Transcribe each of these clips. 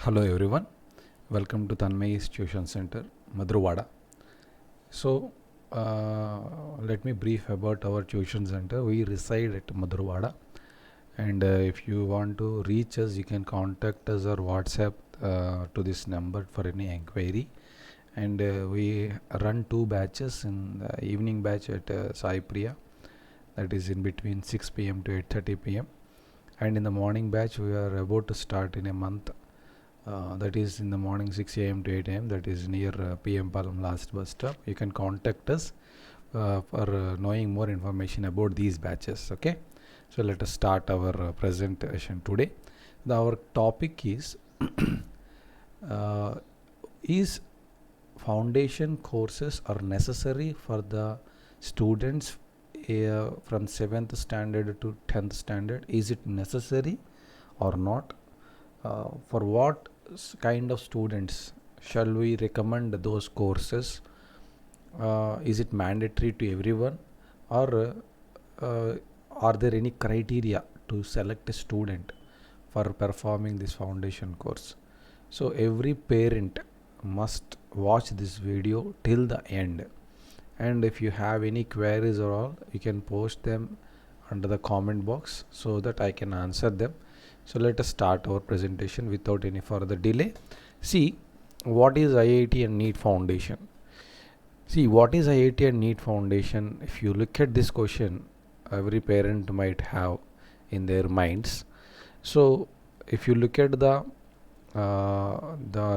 Hello everyone, welcome to Tanmay's Tuition Center, Madhurwada. So, let me brief about our tuition center. We reside at Madhurwada, and if you want to reach us, you can contact us or WhatsApp to this number for any inquiry. And we run two batches in the evening batch at Sai Priya, that is in between 6 p.m. to 8:30 p.m. And in the morning batch, we are about to start in a month. That is in the morning 6 a.m. to 8 a.m. That is near PM Palam last bus stop. You can contact us for knowing more information about these batches. Okay, so let us start our presentation today. Our topic is is foundation courses are necessary for the students from 7th standard to 10th standard. Is it necessary or not? For what kind of students shall we recommend those courses? Is it mandatory to everyone, or are there any criteria to select a student for performing this foundation course? So every parent must watch this video till the end, and if you have any queries or all, you can post them under the comment box so that I can answer them. So let us start our presentation without any further delay. See, what is IIT and NEET Foundation? See, what is IIT and NEET Foundation? If you look at this question, every parent might have in their minds. So if you look at the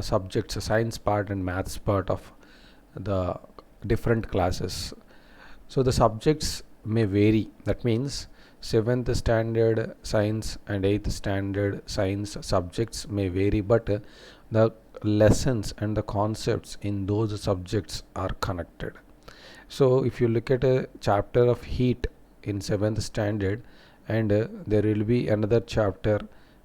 subjects, science part and maths part of the different classes, so the subjects may vary. That means 7th standard science and 8th standard science subjects may vary, but the lessons and the concepts in those subjects are connected. So if you look at a chapter of heat in 7th standard, and there will be another chapter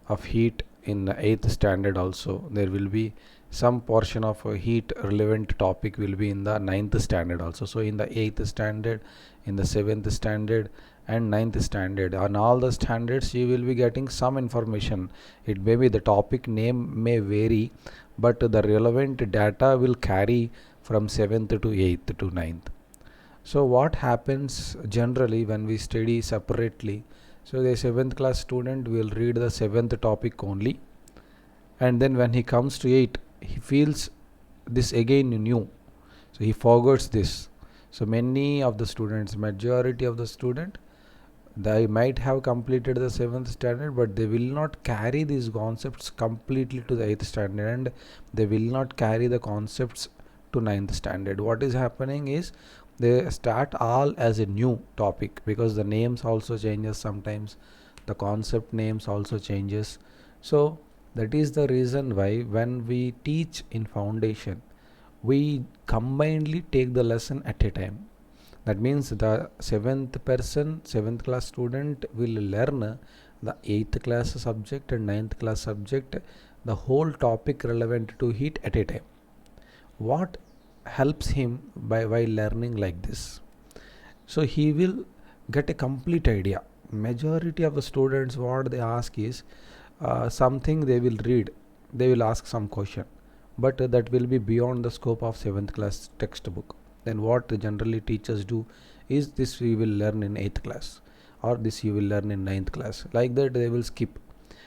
of heat in 8th standard also, there will be some portion of a heat relevant topic will be in the 9th standard also. So in the 8th standard, in the 7th standard and 9th standard, on all the standards you will be getting some information. It may be the topic name may vary, but the relevant data will carry from 7th to 8th to 9th. So what happens generally when we study separately? So the 7th class student will read the 7th topic only, and then when he comes to 8, he feels this again new, so he forgets this. So many of the students, majority of the student, they might have completed the 7th standard, but they will not carry these concepts completely to the 8th standard, and they will not carry the concepts to 9th standard. What is happening is they start all as a new topic, because the names also changes sometimes, the concept names also changes. So that is the reason why when we teach in foundation, we combinedly take the lesson at a time. That means the 7th class student will learn the 8th class subject and 9th class subject, the whole topic relevant to heat at a time. What helps him by learning like this? So he will get a complete idea. Majority of the students, what they ask is something they will read, they will ask some question, but that will be beyond the scope of 7th class textbook. Then what generally teachers do is, this we will learn in 8th class, or this you will learn in 9th class, like that they will skip.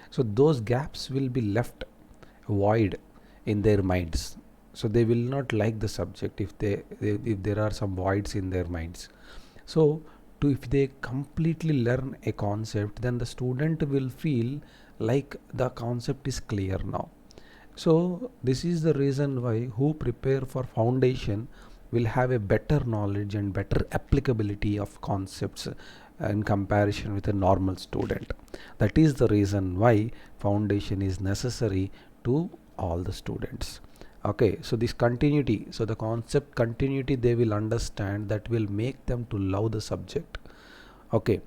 So those gaps will be left void in their minds, so they will not like the subject if there are some voids in their minds. So if they completely learn a concept, then the student will feel like the concept is clear now. So this is the reason why who prepare for foundation will have a better knowledge and better applicability of concepts in comparison with a normal student. That is the reason why foundation is necessary to all the students. Okay, so this continuity, so the concept continuity they will understand, that will make them to love the subject. Okay,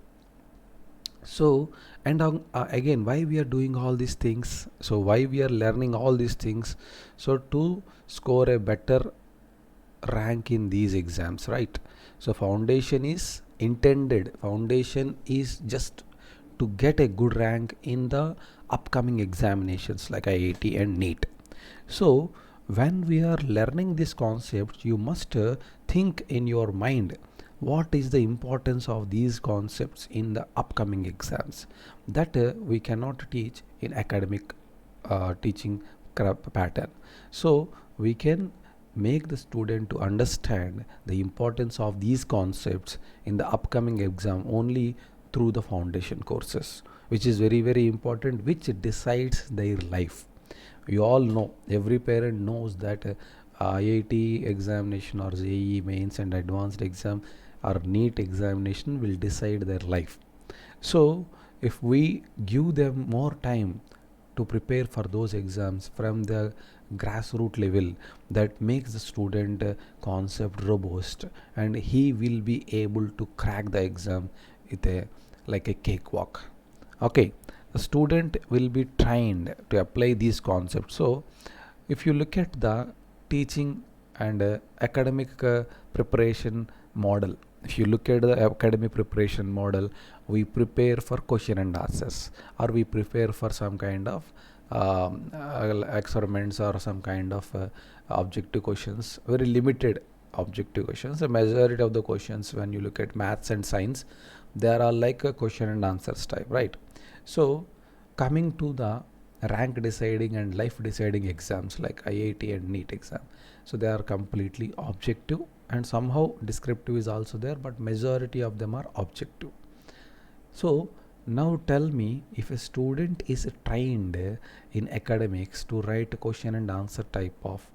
so and again, why we are doing all these things? So why we are learning all these things? So to score a better rank in these exams, right? So foundation is intended, foundation is just to get a good rank in the upcoming examinations like IIT and NEET. So when we are learning these concepts, you must think in your mind what is the importance of these concepts in the upcoming exams that we cannot teach in academic teaching pattern. So we can make the student to understand the importance of these concepts in the upcoming exam only through the foundation courses, which is very very important, which decides their life. You all know, every parent knows that IIT examination or JEE mains and advanced exam or NEET examination will decide their life. So if we give them more time to prepare for those exams from the grassroots level, that makes the student concept robust, and he will be able to crack the exam with a like a cakewalk. Okay, the student will be trained to apply these concepts. So if you look at the teaching and academic preparation model, if you look at the academic preparation model, we prepare for question and answers, or we prepare for some kind of experiments or some kind of objective questions, very limited objective questions. The majority of the questions, when you look at maths and science, there are like a question and answers type, right? So coming to the rank deciding and life deciding exams like IIT and NEET exam, so they are completely objective, and somehow descriptive is also there, but majority of them are objective. So now tell me, if a student is trained in academics to write a question and answer type of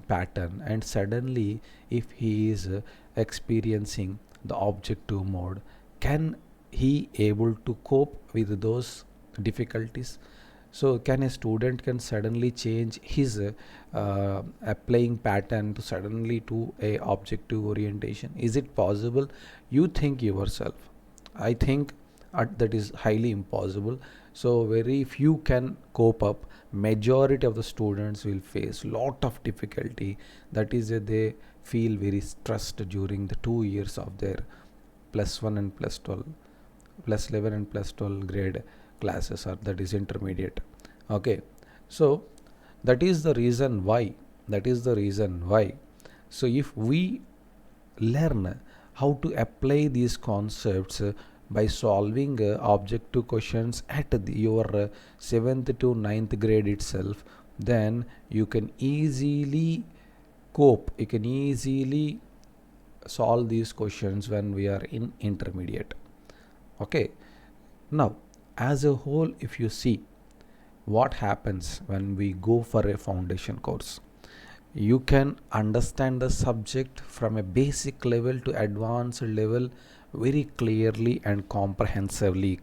pattern, and suddenly if he is experiencing the objective mode, can he able to cope with those difficulties? So can a student can suddenly change his applying pattern to suddenly to a objective orientation? Is it possible? You think yourself. I think that is highly impossible. So very few can cope up. Majority of the students will face lot of difficulty. That is they feel very stressed during the 2 years of their plus 1 and plus 12, plus 11 and plus 12 grade classes, or that is intermediate. Okay, so that is the reason why. So if we learn how to apply these concepts by solving objective questions at your 7th to 9th grade itself, then you can easily cope, you can easily solve these questions when we are in intermediate. Okay, now as a whole, if you see what happens when we go for a foundation course, you can understand the subject from a basic level to advanced level very clearly and comprehensively.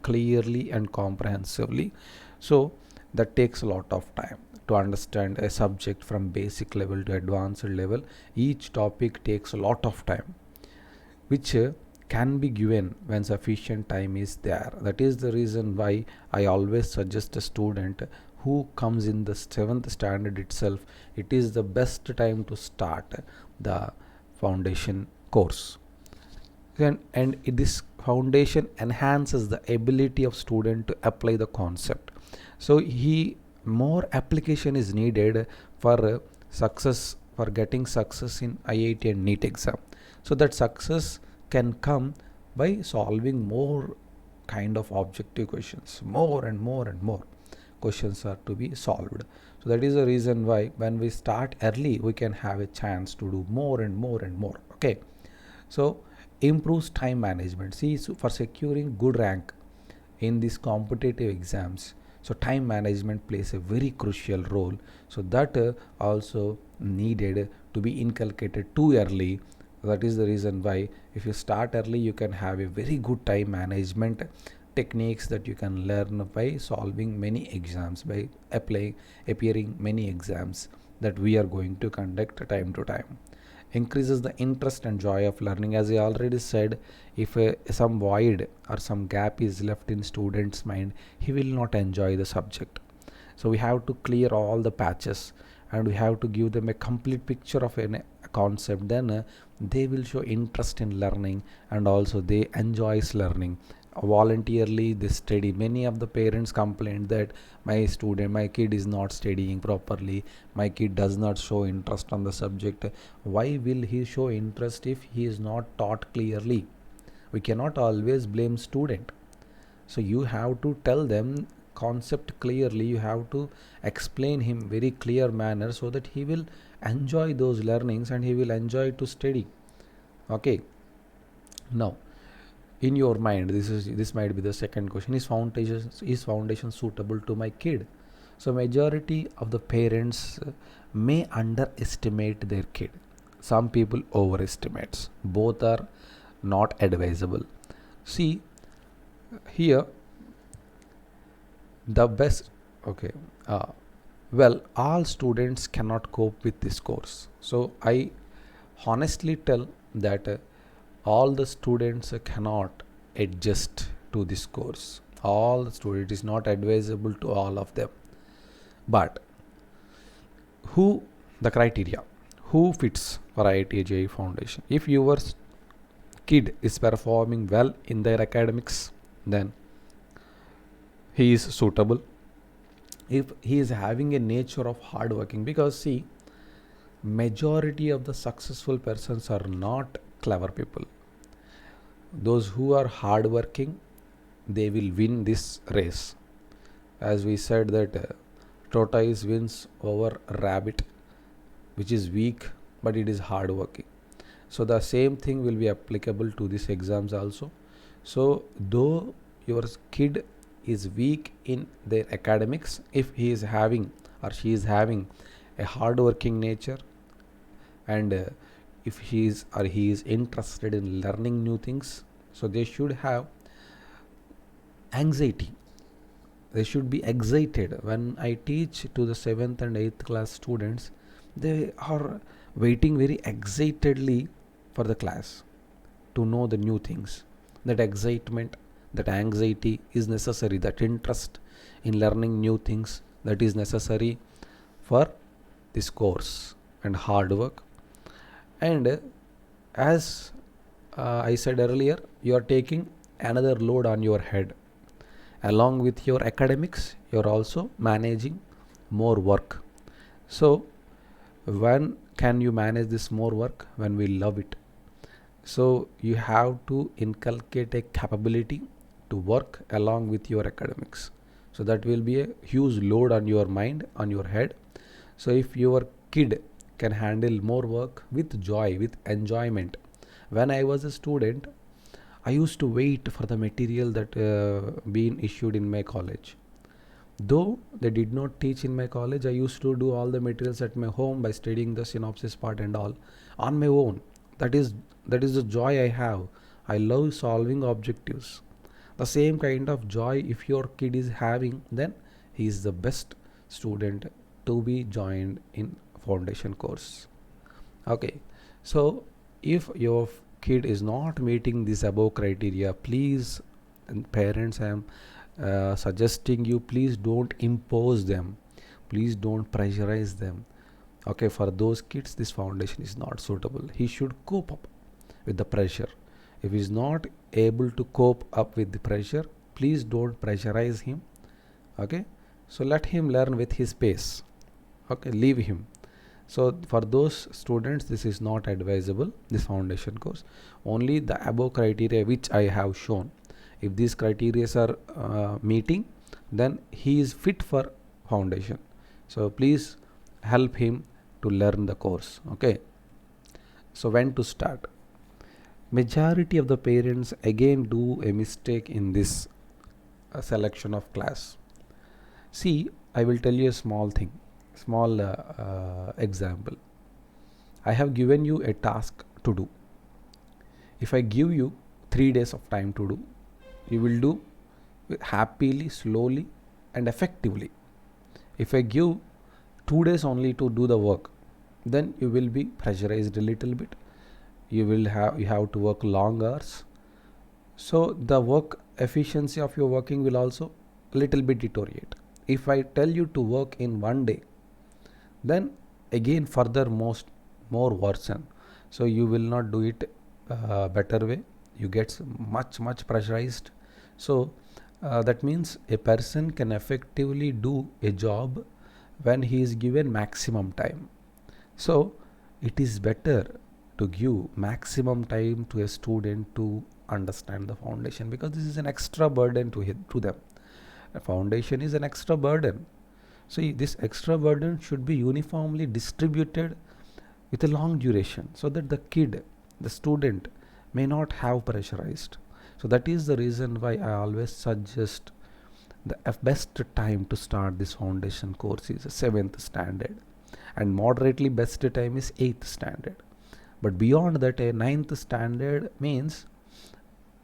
So that takes a lot of time to understand a subject from basic level to advanced level. Each topic takes a lot of time, which can be given when sufficient time is there. That is the reason why I always suggest a student who comes in the 7th standard itself, it is the best time to start the foundation course. And this foundation enhances the ability of student to apply the concept. So more application is needed for success, for getting success in IIT and NEET exam. So that success can come by solving more kind of objective questions. More and more questions are to be solved. So that is the reason why when we start early, we can have a chance to do more and more. Okay, so improves time management. See, so for securing good rank in these competitive exams, so time management plays a very crucial role. So that also needed to be inculcated too early. That is the reason why if you start early, you can have a very good time management techniques that you can learn by solving many exams, by appearing many exams that we are going to conduct time to time. Increases the interest and joy of learning. As I already said, if some void or some gap is left in student's mind, he will not enjoy the subject. So we have to clear all the patches, and we have to give them a complete picture of a concept. Then they will show interest in learning, and also they enjoys learning. voluntarily they study. Many of the parents complain that my kid is not studying properly, my kid does not show interest on the subject. Why will he show interest if he is not taught clearly? We cannot always blame student. So you have to tell them concept clearly, you have to explain him very clear manner so that he will enjoy those learnings and he will enjoy to study. Okay, now in your mind, this might be the second question: is foundation suitable to my kid? So majority of the parents may underestimate their kid. Some people overestimates. Both are not advisable. See here, the best. Okay, uh, well, all students cannot cope with this course. So I honestly tell that all the students cannot adjust to this course. All the students, it is not advisable to all of them. But who, the criteria, who fits for IIT foundation? If your kid is performing well in their academics, then he is suitable. If he is having a nature of hard working, because see, majority of the successful persons are not clever people. Those who are hard working, they will win this race. As we said that tortoise wins over rabbit, which is weak but it is hard working. So the same thing will be applicable to these exams also. So though your kid is weak in their academics, if he is having or she is having a hard working nature, and if he is interested in learning new things, so they should have anxiety, they should be excited. When I teach to the 7th and 8th class students, they are waiting very excitedly for the class to know the new things. That excitement, that anxiety is necessary, that interest in learning new things, that is necessary for this course and hard work. And as I said earlier, you are taking another load on your head. Along with your academics, you are also managing more work. So when can you manage this more work? When we love it. So you have to inculcate a capability to work along with your academics. So that will be a huge load on your mind, on your head. So if your kid can handle more work with joy, with enjoyment. When I was a student, I used to wait for the material that being issued in my college. Though they did not teach in my college, I used to do all the materials at my home by studying the synopsis part and all on my own. That is the joy I have. I love solving objectives. The same kind of joy if your kid is having, then he is the best student to be joined in foundation course. Okay, so if your kid is not meeting this above criteria, please, and parents, I am suggesting you, please don't impose them, please don't pressurize them. Okay, for those kids this foundation is not suitable. He should cope up with the pressure. If he is not able to cope up with the pressure, please don't pressurize him. Okay, so let him learn with his pace. Okay, leave him. So for those students, this is not advisable, this foundation course. Only the above criteria which I have shown, if these criteria are meeting, then he is fit for foundation. So please help him to learn the course. Okay, so when to start? Majority of the parents again do a mistake in this selection of class. See, I will tell you a small thing, small example. I have given you a task to do. If I give you 3 days of time to do, you will do happily, slowly and effectively. If I give 2 days only to do the work, then you will be pressurized a little bit. You have to work long hours. So the work efficiency of your working will also a little bit deteriorate. If I tell you to work in 1 day, then again further more worsen. So you will not do it better way. You get much pressurized. So that means a person can effectively do a job when he is given maximum time. So it is better to give maximum time to a student to understand the foundation, because this is an extra burden to them. A foundation is an extra burden. So this extra burden should be uniformly distributed with a long duration, so that the student may not have pressurized. So that is the reason why I always suggest the best time to start this foundation course is 7th standard, and moderately best time is 8th standard. But beyond that, a 9th standard means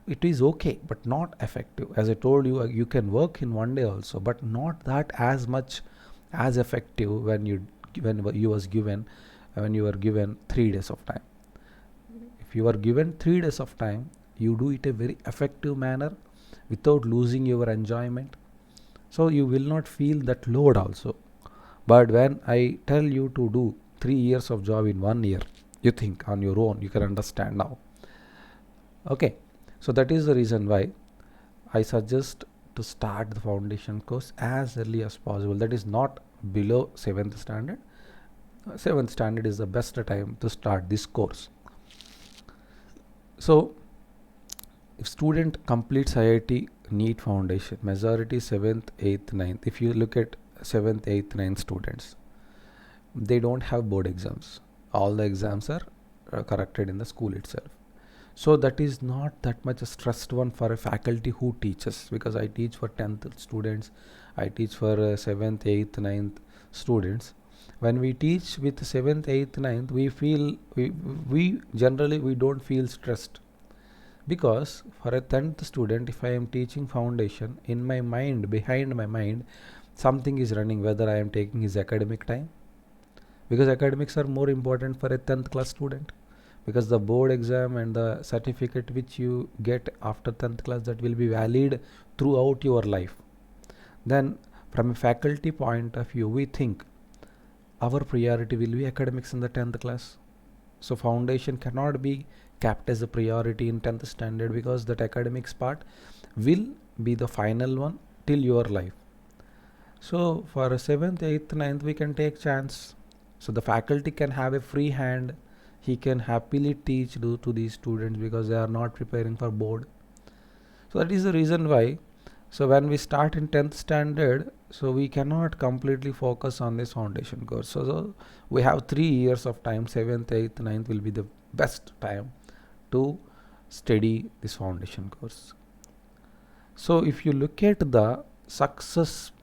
it is okay but not effective. As I told you, you can work in one day also, but not that as much as effective when you were given 3 days of time. If you are given 3 days of time, you do it a very effective manner without losing your enjoyment, so you will not feel that load also. But when I tell you to do 3 years of job in 1 year, you think on your own, you can understand now. Okay, so that is the reason why I suggest to start the foundation course as early as possible. That is not below 7th standard. 7th standard is the best time to start this course. So if student completes IIT NEET foundation, majority 7th, 8th, 9th. If you look at 7th, 8th, 9th students, they don't have board exams. All the exams are corrected in the school itself. So that is not that much a stressed one for a faculty who teaches, because I teach for 10th students, I teach for 7th, 8th, 9th students. When we teach with 7th, 8th, 9th, we generally we don't feel stressed, because for a 10th student, if I am teaching foundation, in my mind, behind my mind, something is running, whether I am taking his academic time, because academics are more important for a 10th class student, because the board exam and the certificate which you get after 10th class, that will be valid throughout your life. Then from a faculty point of view, we think our priority will be academics in the 10th class. So foundation cannot be kept as a priority in 10th standard, because that academics part will be the final one till your life. So for 7th, 8th, 9th, we can take chance. So the faculty can have a free hand. He can happily teach to these students, because they are not preparing for board. So that is the reason why. So when we start in 10th standard, so we cannot completely focus on this foundation course. So we have 3 years of time. 7th, 8th, 9th will be the best time to study this foundation course. So if you look at the successful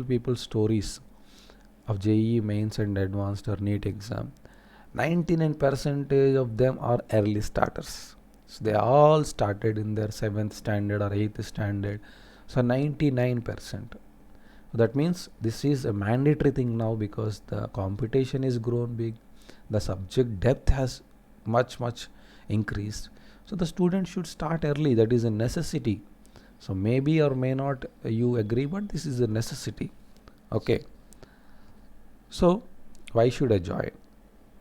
people stories of JEE mains and advanced or NEET exam, 99% of them are early starters. So they all started in their 7th standard or 8th standard. So 99%. That means this is a mandatory thing now, because the competition is grown big. The subject depth has much increased. So the student should start early. That is a necessity. So maybe or may not you agree, but this is a necessity. Okay. So why should I join?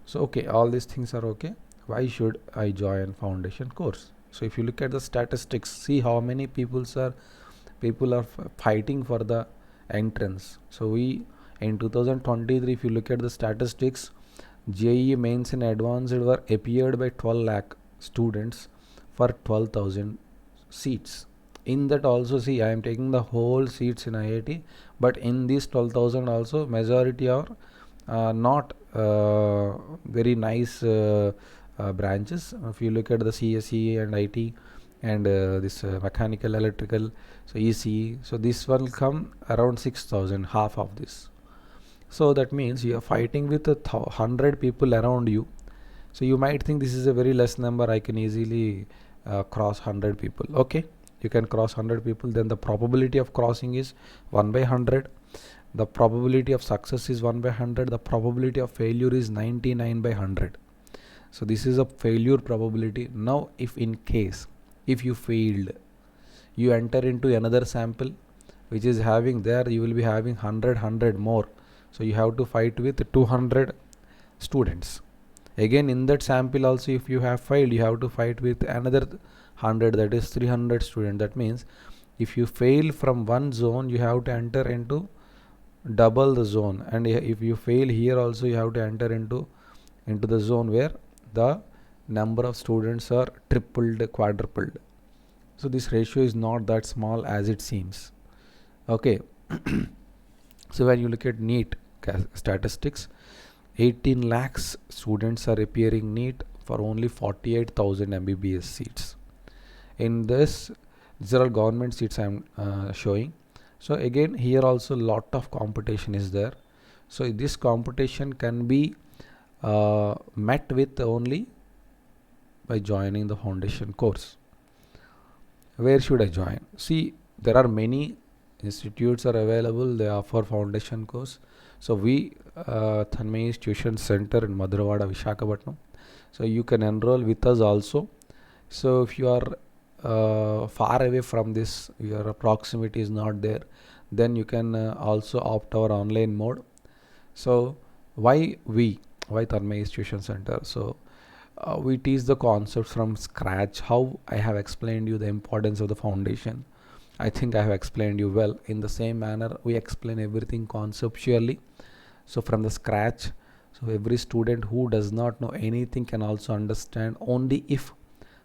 So okay, all these things are okay. Why should I join foundation course? So if you look at the statistics, see how many people are fighting for the entrance. So we in 2023, if you look at the statistics, JEE mains and advanced were appeared by 12 lakh students for 12,000 seats. In that also, see, I am taking the whole seats in IIT, but in these 12,000 also, majority are not very nice branches. If you look at the CSE and IT and this mechanical, electrical, so ECE, so this one will come around 6,000, half of this. So that means you are fighting with 100 people around you. So you might think this is a very less number, I can easily cross 100 people. Okay, you can cross 100 people, then the probability of crossing is 1 by 100. The probability of success is 1 by 100. The probability of failure is 99 by 100. So this is a failure probability. Now if in case, if you failed, you enter into another sample which is having, there you will be having 100 more. So you have to fight with 200 students. Again in that sample also, if you have failed, you have to fight with another 100, that is 300 students. That means if you fail from one zone, you have to enter into double the zone, and if you fail here also, you have to enter into the zone where the number of students are tripled, quadrupled. So this ratio is not that small as it seems. Okay. So when you look at NEET statistics, 18 lakhs students are appearing NEET for only 48,000 MBBS seats. In this, these are all government seats I am showing. So again, here also lot of competition is there. So this competition can be met with only by joining the foundation course. Where should I join? See, there are many institutes are available. They offer foundation course. So we Tanmay Tuition Center in Madhurwada, Vishakhapatnam. So you can enroll with us also. So if you are far away from this, your proximity is not there, then you can also opt our online mode. So why Tanmay Tuition Center? So we teach the concepts from scratch. How I have explained you the importance of the foundation, I think I have explained you well. In the same manner, we explain everything conceptually. So from the scratch, so every student who does not know anything can also understand only if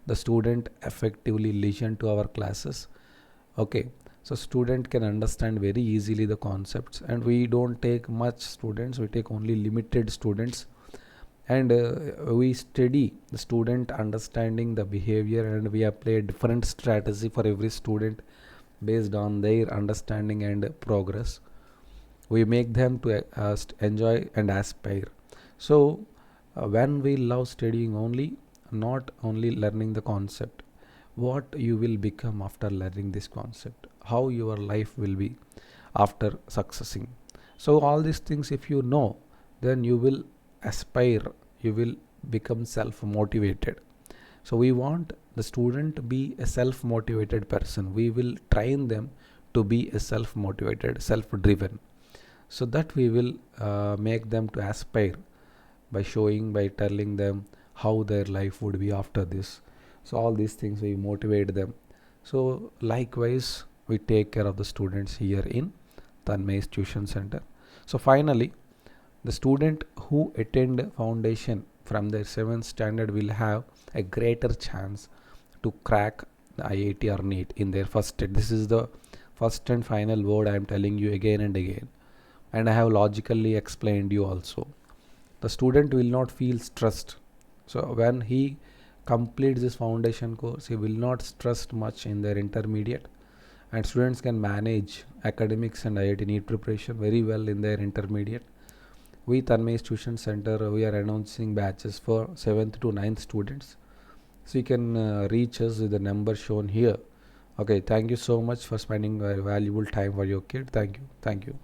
the student effectively listen to our classes. Okay, so student can understand very easily the concepts, and we don't take much students, we take only limited students, and we study the student understanding the behavior, and we apply a different strategy for every student based on their understanding and progress. We make them to enjoy and aspire. So when we love studying only, not only learning the concept, what you will become after learning this concept, how your life will be after succeeding. So all these things if you know, then you will aspire, you will become self-motivated. So we want the student to be a self-motivated person. We will train them to be a self-motivated, self-driven. So that we will make them to aspire by showing, by telling them how their life would be after this. So all these things we motivate them. So likewise, we take care of the students here in Tanmay's Tuition Center. So finally, the student who attend foundation from their 7th standard will have a greater chance to crack the IIT or NEET in their first state. This is the first and final word I am telling you again and again, and I have logically explained you also. The student will not feel stressed. So when he completes this foundation course, he will not stress much in their intermediate, and students can manage academics and IIT NEET preparation very well in their intermediate. We Tanmay's Tuition Center, we are announcing batches for 7th to 9th students. So you can reach us with the number shown here. Okay, thank you so much for spending valuable time for your kid. Thank you.